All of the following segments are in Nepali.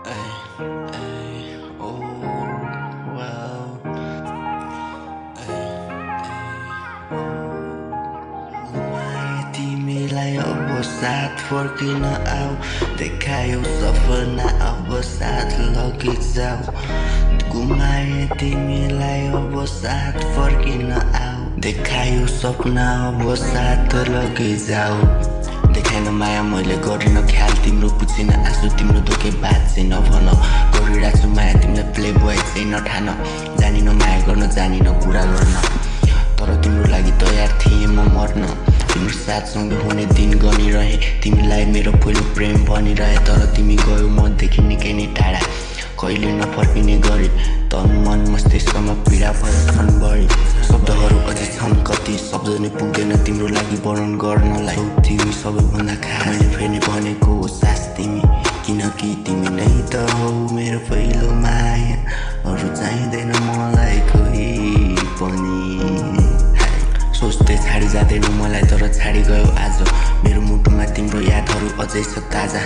Ay, ay, oh, wow. तिमीलाई अब साथ फर्किन आऊ देखायौ सपना अब साथ लगिजाऊ गुमाए तिमीलाई अब साथ फर्किन आऊ देखायौ सपना अब साथ लगिजाऊ देखाइन माया मैले गरिन ख्याल तिम्रो पुछिन आँसु तिम्रो दुखे बात चाहिँ नभन गरिरहेको छु माया तिमीलाई प्ले बोय चाहिँ नठान जानिन माया गर्न जानिन कुरा गर्न तर तिम्रो लागि तयार थिएँ म मर्न तिम्रो साथसँग हुने दिन गनिरहे तिमीलाई मेरो पहिलो प्रेम भनिरहे तर तिमी गयौ मदेखि निकै नै टाढा कहिले नफर्किने गरी तन मन मस्तिष्कमा पीडा भएछन् बढी शब्दहरू अझै छन् कति शब्द नै पुग्दैन तिम्रो लागि वर्णन गर्नलाई तिमी सबैभन्दा खास मैले फेरि भनेको सास तिमी किनकि तिमी नै त हौ मेरो पहिलो माया अरू चाहिँदैन मलाई कोही पनि सोच्दै छाडी जाँदैन मलाई तर छाडी गयो आज मेरो मुटुमा तिम्रो यादहरू अझै छ ताजा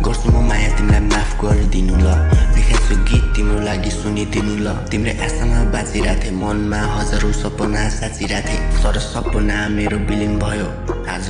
गर्छु म माया तिमीलाई माफ गरिदिनु ल लेखेछु गीत तिम्रो लागि सुनिदिनु ल तिम्रो आशामा बाँचिरहेथे मनमा हजारौँ सपना साँचिरहेथे तर सपना मेरो विलिन भयो आज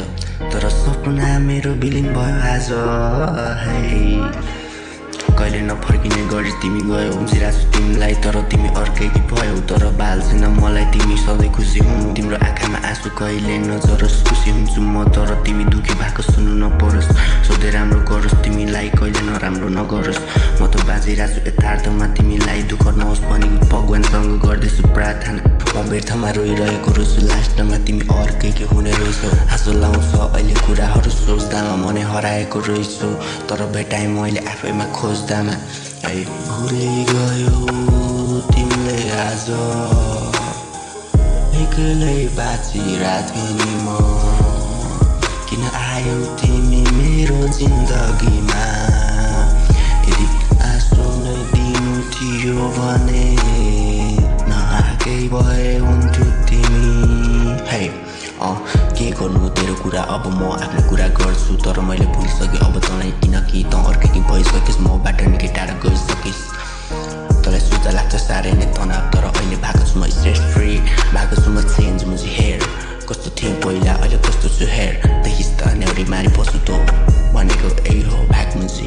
कहिले नफर्किने गरी तिमी गयौ उम्सिरहेछु तिमीलाई तर तिमी अर्कैकी भयौ तर बाल छैन मलाई तिमी सधैँ खुसी हुनु तिम्रो आँखामा आँसु कहिले नजरोस् खुसी हुन्छु म तर तिमी दुखी भएको सुन्नु नपरोस् सोधे राम्रो गरोस् तिमीलाई कहिले नराम्रो नगरोस् म त बाँचिरहेछु यथार्थमा तिमीलाई दुःख नहोस् भनी भगवानसँग गर्दैछु प्रार्थना म व्यर्थमा रोइरहेको रहेछु लास्टमा तिमी अर्कैकी हुने रहेछौ हाँसो लाउँछ अहिले कुराहरू सोच्दामा मनै हराएको रहेछु तर भेटाएँ मैले आफैमा खोज्दामा भुलै गयो तिमीले आज एक्लै बाँचिरहेको नि म किन आयौ तिमी मेरो जिन्दगीमा यदि आँसु नै दिनु थियो भने नआएकै भए हुन्थ्यो तिमी के गर्नु तेरो कुरा अब म आफ्नो कुरा गर्छु तर मैले भुलिसकेँ अब तँलाई किनकि तँ अर्कै भइसकिस् मबाट निकै टाढा गइसकिस् तँलाई सुझा लाग्छ साह्रै नै तनाव तर अहिले भएको छु म स्ट्रेस फ्री भएको छु म चेन्ज मुझे हेयर कस्तो थिएँ पहिला अहिले कस्तो छु हेयर देखिस् त न्याउरी मारी बस्नु त भनेको यही हो भाग मुझे